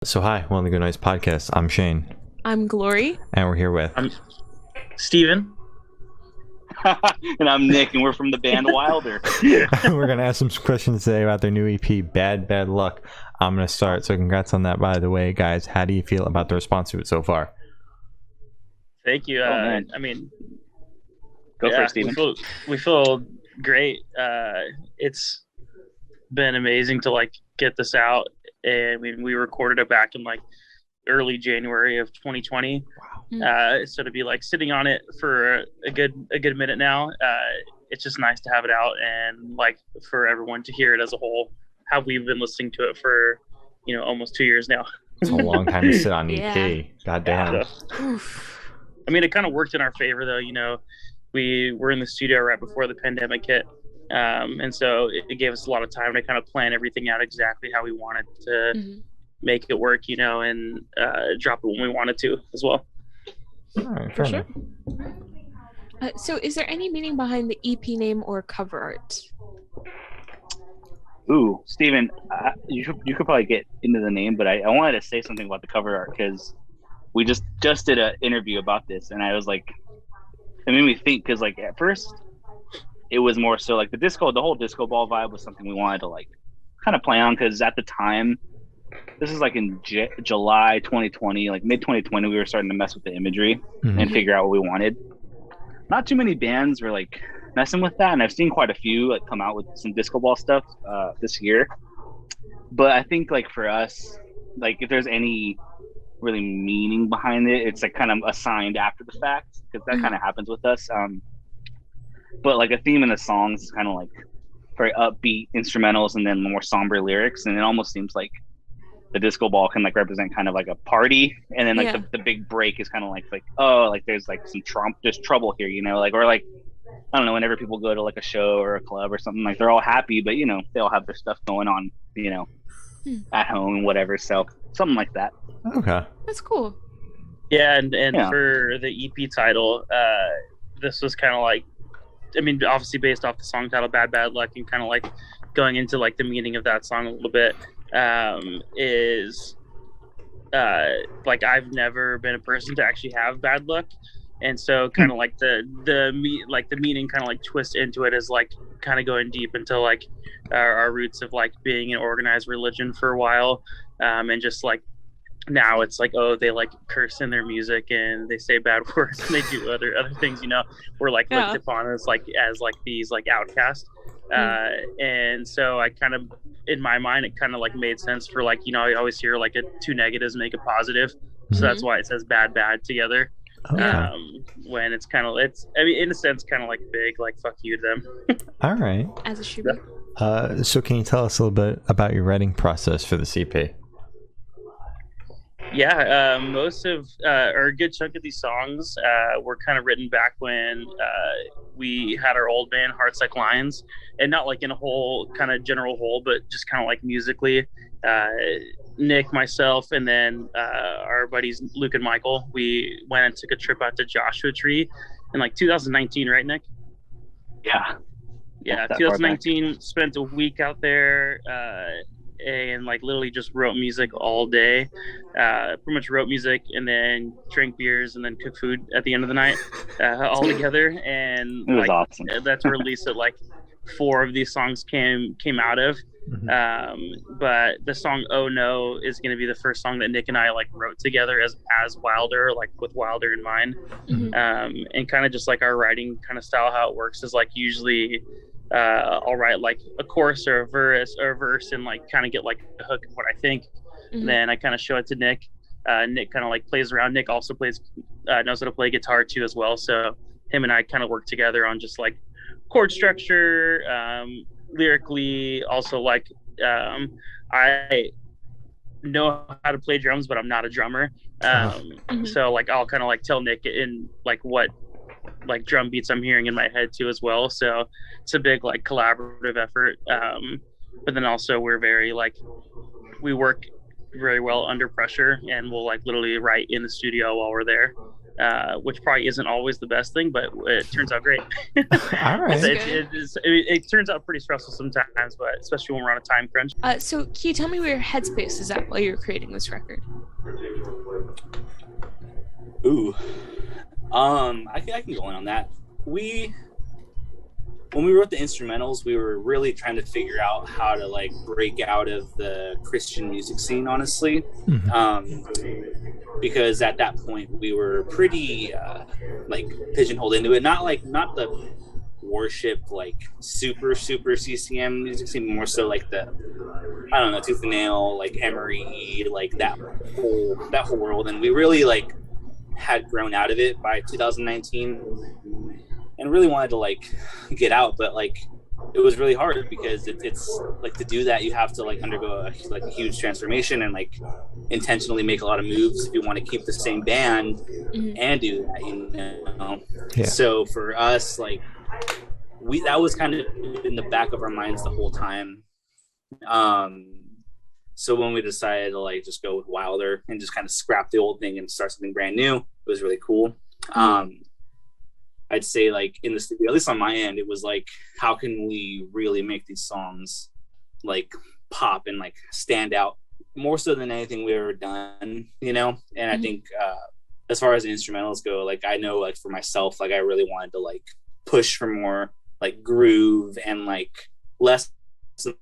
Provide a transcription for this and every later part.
So hi, welcome to Good Noise Podcast. I'm Shane, I'm Glory. and we're here with. I'm Steven. And I'm Nick, and we're from the band Wilder. We're gonna ask some questions today about their new EP, Bad Bad Luck. I'm gonna start. So congrats on that, by the way, guys. How do you feel about the response to it so far? Thank you. Man. I mean, Go for it, Steven. we feel great. It's been amazing to get this out, and we recorded it back in early January of 2020. Wow. So to be sitting on it for a good minute now, it's just nice to have it out and for everyone to hear it as a whole. How we've been listening to it for almost 2 years now. It's a long time to sit on EP. Yeah. God damn. I mean, it kind of worked in our favor, though. We were in the studio right before the pandemic hit, and so it gave us a lot of time to kind of plan everything out exactly how we wanted to make it work, and drop it when we wanted to as well. All right, For fair sure. enough. So is there any meaning behind the EP name or cover art? Ooh, Steven, you could probably get into the name, but I wanted to say something about the cover art because we just did an interview about this, and I was like, it made me think because at first it was more so the whole disco ball vibe was something we wanted to kind of play on because at the time, this is in July 2020, mid 2020, we were starting to mess with the imagery and figure out what we wanted. Not too many bands were messing with that, and I've seen quite a few come out with some disco ball stuff this year. But I think for us, if there's any really meaning behind it, it's kind of assigned after the fact because that kind of happens with us. But a theme in the songs is kind of very upbeat instrumentals and then more somber lyrics, and it almost seems like the disco ball can represent kind of a party, and then the big break is kind of there's there's trouble here, or I don't know, whenever people go to a show or a club or something, they're all happy, but they all have their stuff going on, at home and whatever. So something like that. Okay. That's cool. Yeah, and for the EP title, this was kind of obviously based off the song title Bad Bad Luck, and kind of going into the meaning of that song a little bit, is I've never been a person to actually have bad luck, and so kind of the meaning kind of twist into it is kind of going deep into our roots of being an organized religion for a while, and just now it's oh, they curse in their music and they say bad words and they do other things, we're looked upon as these outcasts, and so I kind of, in my mind, it kind of made sense for I always hear two negatives make a positive, so that's why it says bad together. Okay. When it's kind of, in a sense kind of big fuck you to them. All right. As it should be. So can you tell us a little bit about your writing process for the EP? Yeah, most of or a good chunk of these songs were kind of written back when we had our old band Hearts Like Lions, and not in a whole kind of general whole, but just kind of musically. Nick, myself, and then our buddies Luke and Michael, we went and took a trip out to Joshua Tree in 2019, right, Nick? Yeah. Yeah, 2019. Spent a week out there. And literally just wrote music all day, pretty much wrote music and then drank beers and then cook food at the end of the night, all together. And it was awesome. That's a release that 4 of these songs came out of. But the song "Oh No" is going to be the first song that Nick and I wrote together as Wilder, with Wilder in mind. And kind of just our writing kind of style, how it works is usually I'll write a chorus or a verse and kind of get a hook of what I think. Then I kind of show it to Nick. Nick kind of plays around. Nick also knows how to play guitar too as well, so him and I kind of work together on just chord structure, lyrically. Also I know how to play drums, but I'm not a drummer. So I'll kind of tell Nick in what drum beats I'm hearing in my head too as well. So it's a big collaborative effort. But then also we're very we work very well under pressure, and we'll literally write in the studio while we're there. which probably isn't always the best thing, but it turns out great. All right. It turns out pretty stressful sometimes, but especially when we're on a time crunch. So can you tell me where your headspace is at while you're creating this record? Ooh, I can go in on that. When we wrote the instrumentals, we were really trying to figure out how to like break out of the Christian music scene, honestly. Because at that point we were pretty like pigeonholed into it. Not the worship like super CCM music scene, more so like the, I don't know, Tooth and Nail, like Emery, like that whole world. And we really like had grown out of it by 2019 and really wanted to like get out, but like it was really hard because it's like, to do that you have to like undergo a huge transformation and like intentionally make a lot of moves if you want to keep the same band and do that, you know. Yeah. So for us, like that was kind of in the back of our minds the whole time. So when we decided to like just go with Wilder and just kind of scrap the old thing and start something brand new, it was really cool. I'd say like in the studio, at least on my end, it was like, how can we really make these songs like pop and like stand out more so than anything we've ever done, you know? And I think as far as the instrumentals go, like I know like for myself, like I really wanted to like push for more like groove and like less of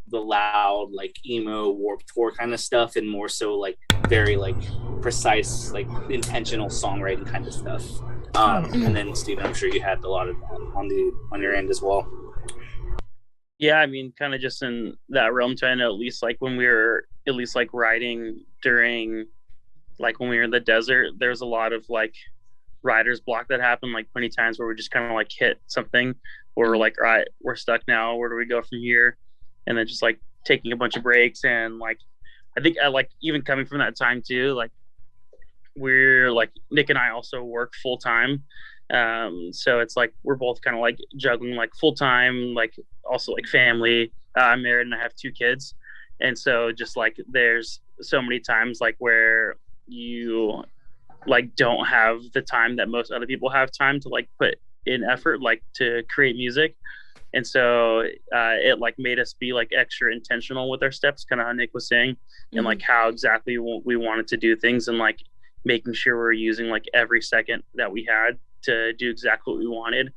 the loud like emo Warped Tour kind of stuff and more so like very like precise like intentional songwriting kind of stuff. And then Steven, I'm sure you had a lot of that on your end as well. Yeah, I mean, kind of just in that realm, trying to at least like when we were at least like writing during like when we were in the desert, there's a lot of like writer's block that happened like plenty of times where we just kind of like hit something where we're like, all right, we're stuck now. Where do we go from here? And then just like taking a bunch of breaks. And like, I think I like even coming from that time too, like we're like, Nick and I also work full time. So it's like, we're both kind of like juggling like full time, like also like family. I'm married and I have 2 kids. And so just like, there's so many times like where you like don't have the time that most other people have time to like put in effort, like to create music. And so it like made us be like extra intentional with our steps, kind of how Nick was saying, and like how exactly we wanted to do things and like making sure we're using like every second that we had to do exactly what we wanted,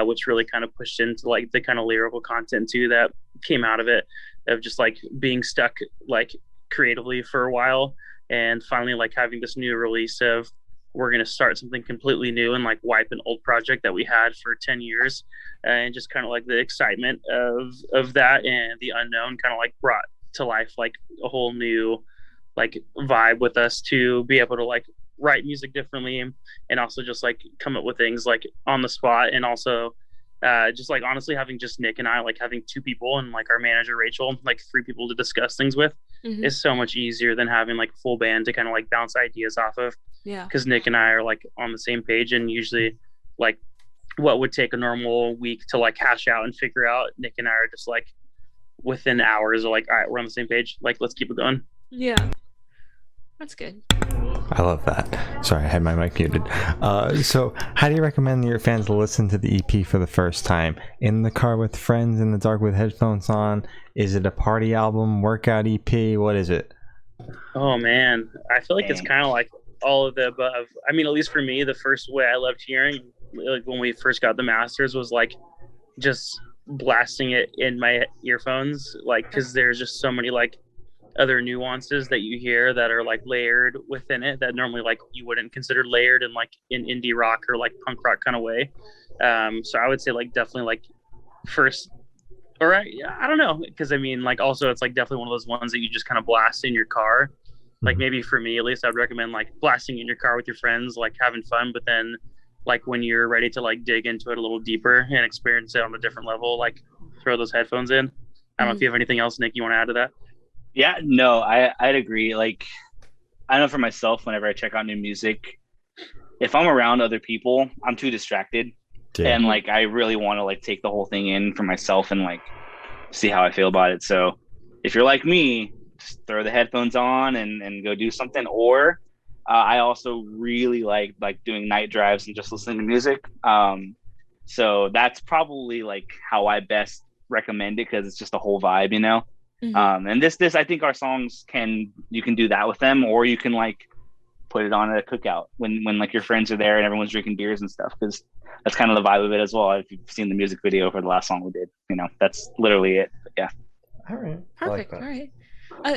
which really kind of pushed into like the kind of lyrical content too that came out of it, of just like being stuck like creatively for a while and finally like having this new release of we're going to start something completely new and like wipe an old project that we had for 10 years. And just kind of like the excitement of that and the unknown kind of like brought to life like a whole new like vibe with us to be able to like write music differently and also just like come up with things like on the spot. And also just like honestly having just Nick and I, like having 2 people and like our manager Rachel, like 3 people to discuss things with is so much easier than having like full band to kind of like bounce ideas off of. Yeah, because Nick and I are like on the same page, and usually like what would take a normal week to like hash out and figure out, Nick and I are just like within hours are like, all right, we're on the same page, like let's keep it going. Yeah, that's good. I love that. Sorry, I had my mic muted. So how do you recommend your fans listen to the EP for the first time? In the car with friends, in the dark with headphones on? Is it a party album, workout EP? What is it? Oh man, I feel like it's kind of like all of the above. I mean, at least for me, the first way I loved hearing, like when we first got the masters, was like just blasting it in my earphones, like because there's just so many like other nuances that you hear that are like layered within it that normally like you wouldn't consider layered in like in indie rock or like punk rock kind of way. So I would say like definitely like first, all right, yeah, I don't know, because I mean like also it's like definitely one of those ones that you just kind of blast in your car. Like maybe for me at least, I'd recommend like blasting in your car with your friends, like having fun, but then like when you're ready to like dig into it a little deeper and experience it on a different level, like throw those headphones in. I don't know if you have anything else, Nick, you want to add to that? Yeah, no, I'd agree. Like, I know for myself, whenever I check out new music, if I'm around other people, I'm too distracted. Yeah. And like, I really want to like take the whole thing in for myself and like see how I feel about it. So if you're like me, just throw the headphones on and go do something. Or I also really like doing night drives and just listening to music. So that's probably like how I best recommend it, because it's just a whole vibe, you know. And this I think our songs you can do that with them, or you can like put it on at a cookout when like your friends are there and everyone's drinking beers and stuff, because that's kind of the vibe of it as well. If you've seen the music video for the last song we did, you know, that's literally it. But yeah. All right. Perfect. All right.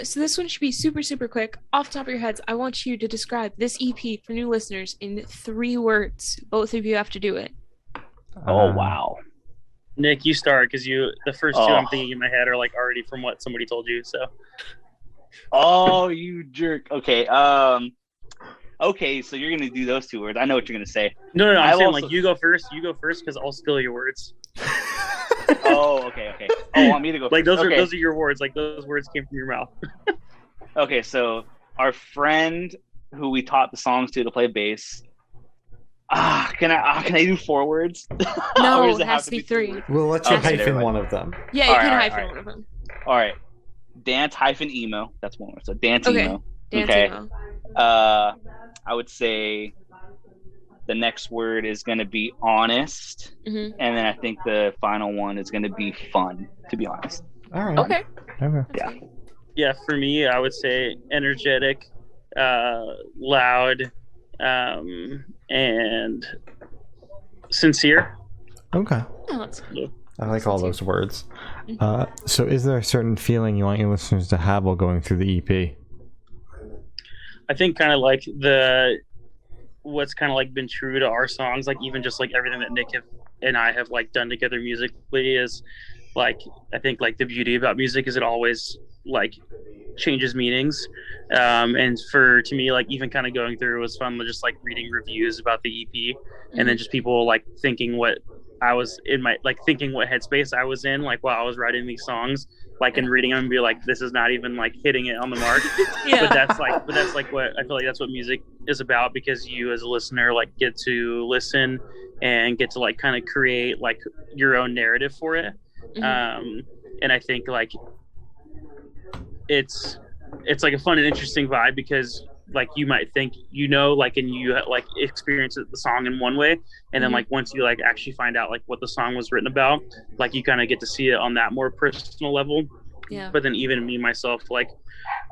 So this one should be super, super quick. Off the top of your heads, I want you to describe this EP for new listeners in 3 words. Both of you have to do it. Oh wow. Nick, you start, because the first 2 I'm thinking in my head are like already from what somebody told you. So. Oh, you jerk. Okay. Okay, so you're gonna do those 2 words. I know what you're gonna say. No. I'm saying like you go first. You go first, because I'll steal your words. Oh, okay. Oh, want me to go like first? Those are your words. Like those words came from your mouth. Okay, so our friend who we taught the songs to play bass. Can I do 4 words? No, it has to be 3. We'll let you Okay, hyphen one of them. Yeah, you can hyphen one of them. All right. Dance-emo. That's 1 word. So dance Okay. emo. Dance Okay. emo. I would say the next word is going to be honest. Mhm. And then I think the final one is going to be fun, to be honest. All right. Okay. Yeah. Yeah, for me, I would say energetic, loud, and sincere. Okay. Oh, that's good. I like all those words. Mhm. So is there a certain feeling you want your listeners to have while going through the EP? I think kind of like what's kind of like been true to our songs, like even just like everything that Nick and I have like done together musically is like, I think like the beauty about music is it always like changes meanings. And to me, like even kind of going through it was fun, just like reading reviews about the EP and then just people like thinking what I was in thinking what headspace I was in, like while I was writing these songs, like and reading them and be like, this is not even like hitting it on the mark. Yeah. But that's like what I feel like that's what music is about, because you as a listener like get to listen and get to like kind of create like your own narrative for it. And I think like it's like a fun and interesting vibe, because like you might think like and you like experience the song in one way, and then like once you like actually find out like what the song was written about, like you kind of get to see it on that more personal level. Yeah. But then even me myself, like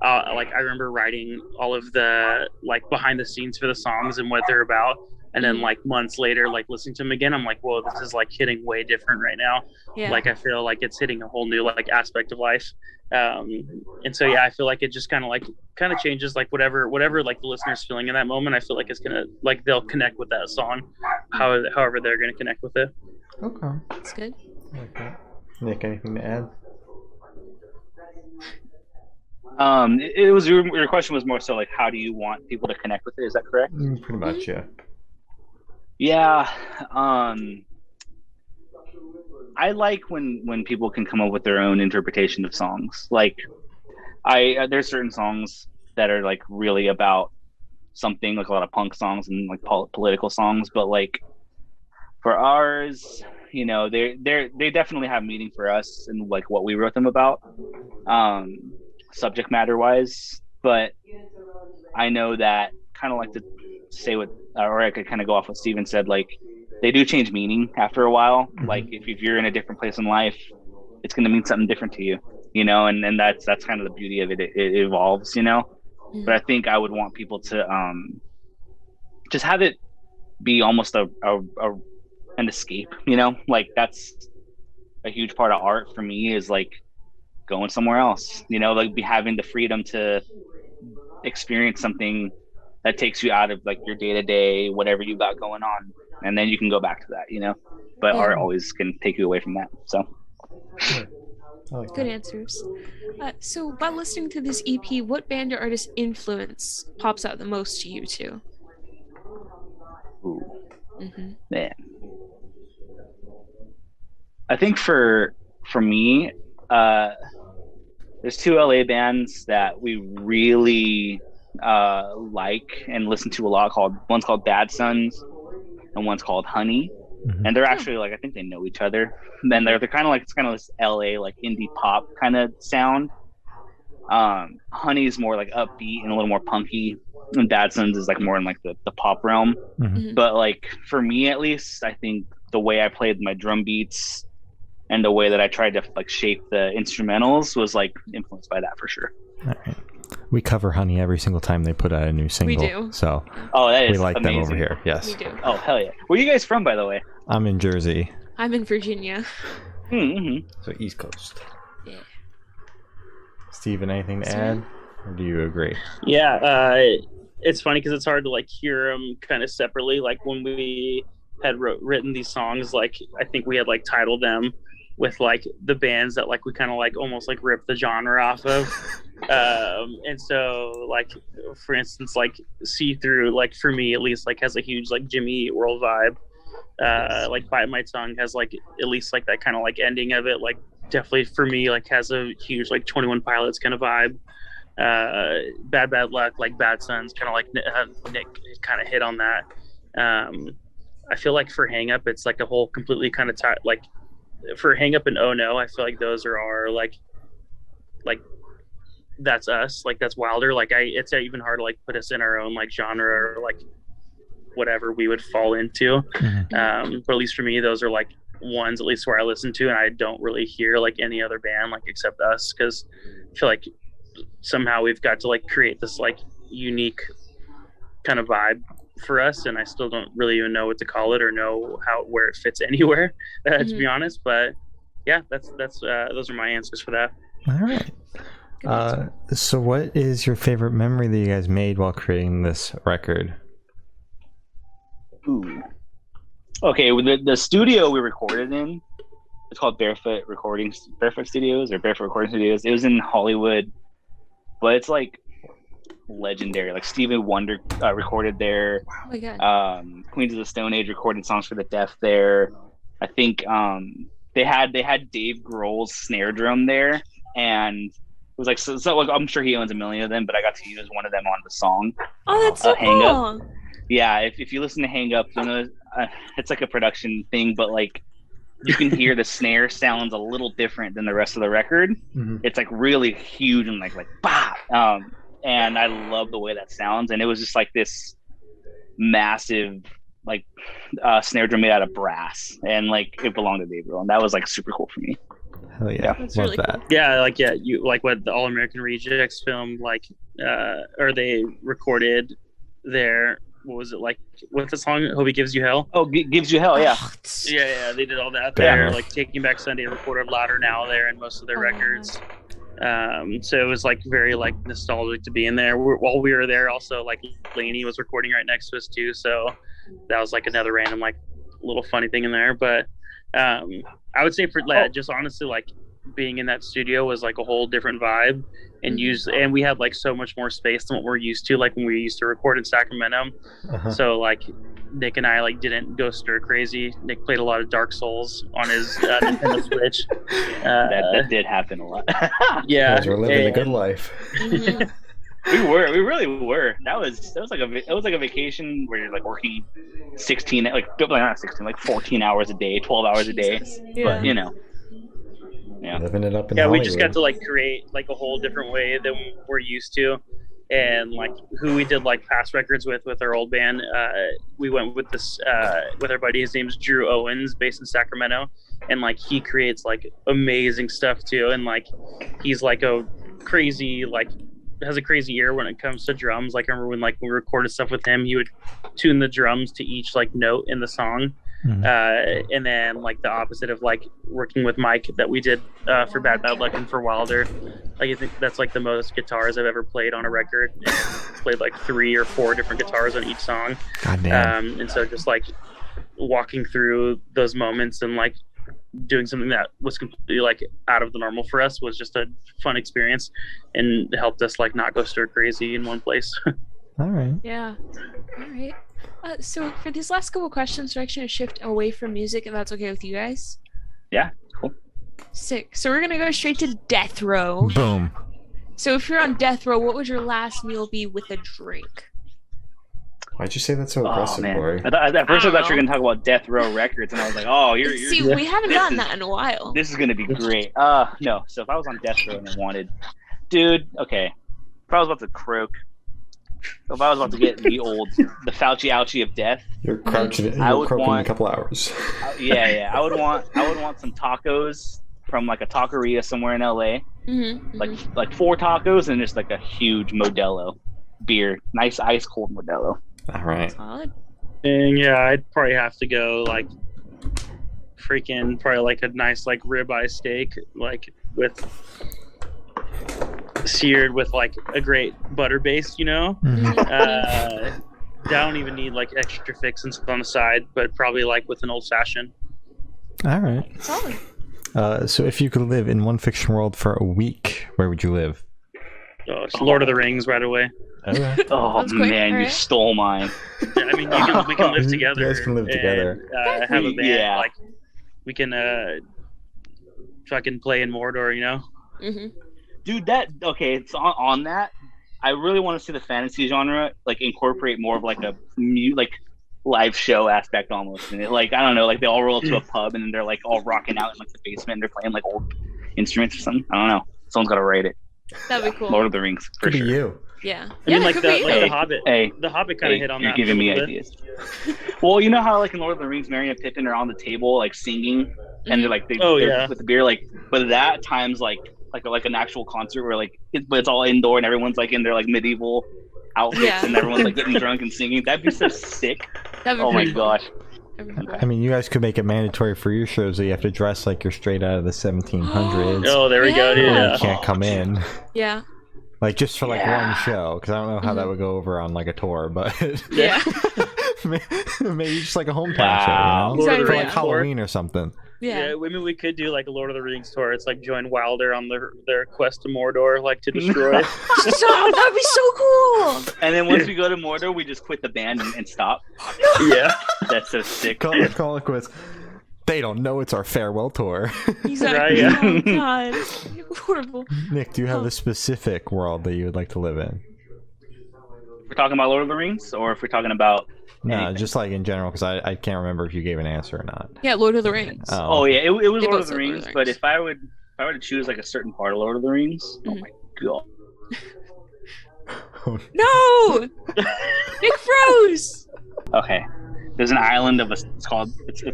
I remember writing all of the like behind the scenes for the songs and what they're about, and then like months later like listening to them again, I'm like, whoa, this is like hitting way different right now. Yeah. Like I feel like it's hitting a whole new like aspect of life. And so yeah, I feel like it just kind of changes like whatever like the listener's feeling in that moment. I feel like it's gonna like they'll connect with that song however they're gonna connect with it. Okay. That's good. Okay. Nick, anything to add? It was your question was more so like, how do you want people to connect with it? Is that correct? Pretty much, yeah. Yeah. I like when people can come up with their own interpretation of songs. Like there's certain songs that are like really about something, like a lot of punk songs and like political songs, but like for ours, you know, they definitely have meaning for us and like what we wrote them about, subject matter wise. But I know that kind of like to say what, or I could kind of go off what Steven said, like they do change meaning after a while. Mm-hmm. Like if you're in a different place in life, it's going to mean something different to you, you know, and that's kind of the beauty of it. It evolves, you know. Mm-hmm. But I think I would want people to just have it be almost an escape, you know, like that's a huge part of art for me, is like going somewhere else, you know, like having the freedom to experience something that takes you out of like your day-to-day, whatever you got going on, and then you can go back to that, you know. But art always can take you away from that. So good answers. So by listening to this EP, what band or artist influence pops out the most to you two? Ooh. Man, I think for me, there's 2 LA bands that we really like and listen to a lot. One's called Bad Sons and one's called Honey. Mm-hmm. And they're actually like, I think they know each other. And then they're kind of like, it's kind of this LA like indie pop kind of sound. Honey's more like upbeat and a little more punky, and Bad Sons is like more in like the pop realm. Mhm. But like for me at least, I think the way I played my drum beats and the way that I tried to like shape the instrumentals was like influenced by that for sure. All right. We cover Honey every single time they put out a new single. do. So Oh, that is we like amazing. them over here. Yes. We do. Oh hell yeah! Where are you guys from, by the way? I'm in Jersey. I'm in Virginia. Mm-hmm. So East Coast. Yeah. Steven, anything to Sorry? add? Or do you agree? Yeah, it's funny because it's hard to like hear them kind of separately. Like when we had written these songs, like I think we had like titled them with like the bands that like we kind of like almost like ripped the genre off of. And so like for instance, like See Through, like for me at least, like has a huge like Jimmy Eat World vibe. Like Bite My Tongue has like at least like that kind of like ending of it, like definitely for me like has a huge like 21 Pilots kind of vibe. Bad Luck, like Bad Sons, kind of like Nick kind of hit on that. I feel like for Hang Up it's like a whole completely kind of like for Hang Up and Oh No, I feel like those are our like that's us, like that's Wilder. Like it's even hard to like put us in our own like genre or like whatever we would fall into. Mhm. But at least for me, those are like ones at least where I listen to, and I don't really hear like any other band like except us, because I feel like somehow we've got to like create this like unique kind of vibe for us, and I still don't really even know what to call it or know where it fits anywhere, to be honest. But yeah, that's those are my answers for that. All right. So what is your favorite memory that you guys made while creating this record? Ooh. Okay, the studio we recorded in, it's called Barefoot Studios or Barefoot Recording Studios. It was in Hollywood, but it's like legendary. Like Stevie Wonder recorded there. Oh my god. Queens of the Stone Age recorded songs for the deaf there. I think they had Dave Grohl's snare drum there, and it was like so like, I'm sure he owns a million of them, but I got to use one of them on the song. Oh, that's so Hang Up. cool. Yeah, if you listen to Hang Up, you know it's like a production thing, but like you can hear the snare sounds a little different than the rest of the record. Mm-hmm. It's like really huge and like bah. And I love the way that sounds. And it was just like this massive like snare drum made out of brass, and like it belonged to Dave Grohl, and that was like super cool for me. Hell yeah, That's love really that. cool. Yeah, you like what the All American Rejects film, like or they recorded their, what was it, like what's the song, Hope He Gives You Hell? Oh, Gives You Hell, yeah. Oh, it's- Yeah, they did all that Banger. there. Like Taking Back Sunday recorded Louder Now there and most of their records. So it was like very like nostalgic to be in there. While we were there, also like Laney was recording right next to us too, so that was like another random like little funny thing in there. But I would say for just honestly, like being in that studio was like a whole different vibe, and and we had like so much more space than what we're used to, like when we used to record in Sacramento. Uh-huh. So like Nick and I like didn't go stir crazy. Nick played a lot of Dark Souls on his Nintendo Switch. That did happen a lot. Yeah, Guys are living a and- good life. Mhm. we really were. That was like a vacation where you're like working 16, like not 16, like 14 hours a day, 12 hours a day. Jesus. Yeah. But you know, yeah. Living it up in yeah, Hollywood. we just got to like create like a whole different way than we're used to. And like who we did like past records with our old band, we went with this with our buddy. His name's Drew Owens, based in Sacramento, and like he creates like amazing stuff too. And like he's like a crazy, like has a crazy ear when it comes to drums. Like I remember when we recorded stuff with him, he would tune the drums to each like note in the song. Mhm. And then like the opposite of like working with Mike that we did for Bad Luck and for Wilder. Like I think that's like the most guitars I've ever played on a record. Played like 3 or 4 different guitars on each song. God damn. And so just like walking through those moments and like doing something that was completely like out of the normal for us was just a fun experience, and helped us like not go stir crazy in one place. All right. Yeah. All right. So for these last couple questions, we're actually going to shift away from music, if that's okay with you guys. Yeah, cool. Sick. So we're going to go straight to death row. Boom. So if you're on death row, what would your last meal be with a drink? Why'd you say that so Oh aggressive, man, Corey? at first I thought you were know. gonna talk about Death Row Records, and I was like, oh, you're See, we haven't this done is- that in a while. this is gonna be great. No, so if I was on Death Row and I wanted Dude, okay. If I was about to croak, if I was about to get the Fauci ouchie of death, You're crouching. I You're would croaking in a want- couple hours. I would want some tacos from like a taqueria somewhere in LA, Mm-hmm. like 4 tacos and just like a huge Modelo beer, nice ice cold Modelo. All right. Solid. And yeah, I'd probably have to go like freaking probably like a nice like ribeye steak, like with seared with like a great butter base, you know. Mhm. I don't even need like extra fixings on the side, but probably like with an old fashioned. All right. Solid. So if you could live in one fiction world for a week, where would you live? Oh, it's Lord of the Rings right away. Okay. Oh That's quick, man, you alright. stole mine. Yeah, I mean, we can live You together. guys can live together. And, have a band. Yeah. Like we can fucking play in Mordor, you know. Mm-hmm. Dude, it's on that. I really want to see the fantasy genre like incorporate more of like a live show aspect almost in it. Like I don't know, like they all roll up to a pub and they're like all rocking out in like the basement and they're playing like old instruments or something. I don't know. Someone's got to write it. That'd be cool. Lord of the Rings for Could be sure. you. Yeah. I mean, that like could the be like you. the Hobbit. Hey, The Hobbit kind of hit on you're that. giving a me little bit. ideas. Well, you know how like in Lord of the Rings, Merry and Pippin are on the table like singing, and they're like Oh, they're yeah. with the beer, like, but that times like an actual concert where like but it's all indoor and everyone's like in their like medieval outfits Yeah. and everyone's like getting drunk and singing. That'd be so sick. That'd be Oh my pretty cool. gosh. That'd be cool. I mean, you guys could make it mandatory for your shows that you have to dress like you're straight out of the 1700s. Oh, there we go. Yeah. Yeah. You can't come in. Yeah. Like, just for, like, Yeah. one show. Because I don't know how that would go over on, like, a tour. But Yeah. maybe just, like, a hometown Wow. show, you know? Exactly. For, like, Yeah. Halloween or something. Yeah. Yeah, I mean, we could do like a Lord of the Rings tour. It's like join Wilder on their quest to Mordor, like to destroy. So, that'd be so cool. And then once we go to Mordor, we just quit the band and stop. Yeah, That's so sick. Call it quits. They don't know it's our farewell tour. Exactly. Right, Oh god. Horrible. Nick, do you have a specific world that you would like to live in? We're talking about Lord of the Rings, or if we're talking about No, anything? just, like, in general, because I can't remember if you gave an answer or not. Yeah, Lord of the Rings. Oh yeah, it was They Lord both of the said Lord of Rings. the But Rings. if I were to choose like a certain part of Lord of the Rings, oh Mhm. my god. No! Nick froze! Okay, there's an island of it's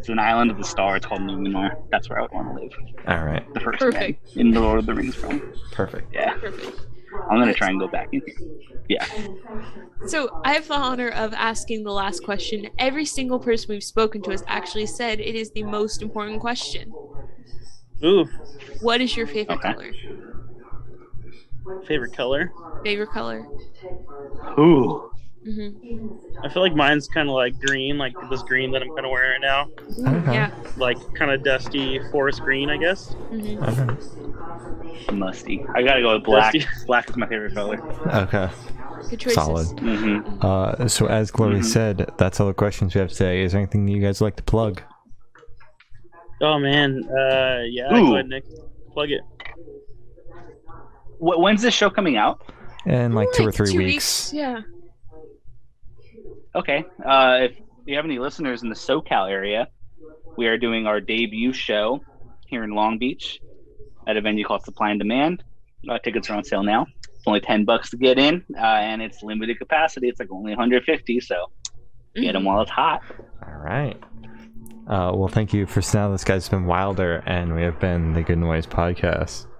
an island of the star. It's called Numenor. That's where I would want to live. All right. The first Perfect. man in the Lord of the Rings film. Perfect. Yeah, Perfect. I'm gonna try and go back in here. Yeah. So, I have the honor of asking the last question. Every single person we've spoken to has actually said it is the most important question. ooh, What is your favorite Okay. color? favorite color. Favorite color? Ooh. Mm-hmm. I feel like mine's kind of like green, like this green that I'm kind of wearing right now, Okay. Yeah. like kind of dusty forest green, I guess. Mm-hmm. Okay. Musty. I gotta go with black. Dusty. Black is my favorite color. Okay. Good choices. Solid. Mm-hmm. So as Glory Mhm. said, that's all the questions we have today. Is there anything that you guys like to plug? Oh man, yeah. Ooh. Go ahead, Nick. Plug it. When's this show coming out? In like 2 or 3 2 weeks. Yeah. Okay. If you have any listeners in the SoCal area, we are doing our debut show here in Long Beach at a venue called Supply and Demand. Tickets are on sale now. It's only $10 to get in, and it's limited capacity. It's like only 150, so get them while it's hot. All right. Well, thank you for now. This guy's been Wilder, and we have been the Good Noise Podcast.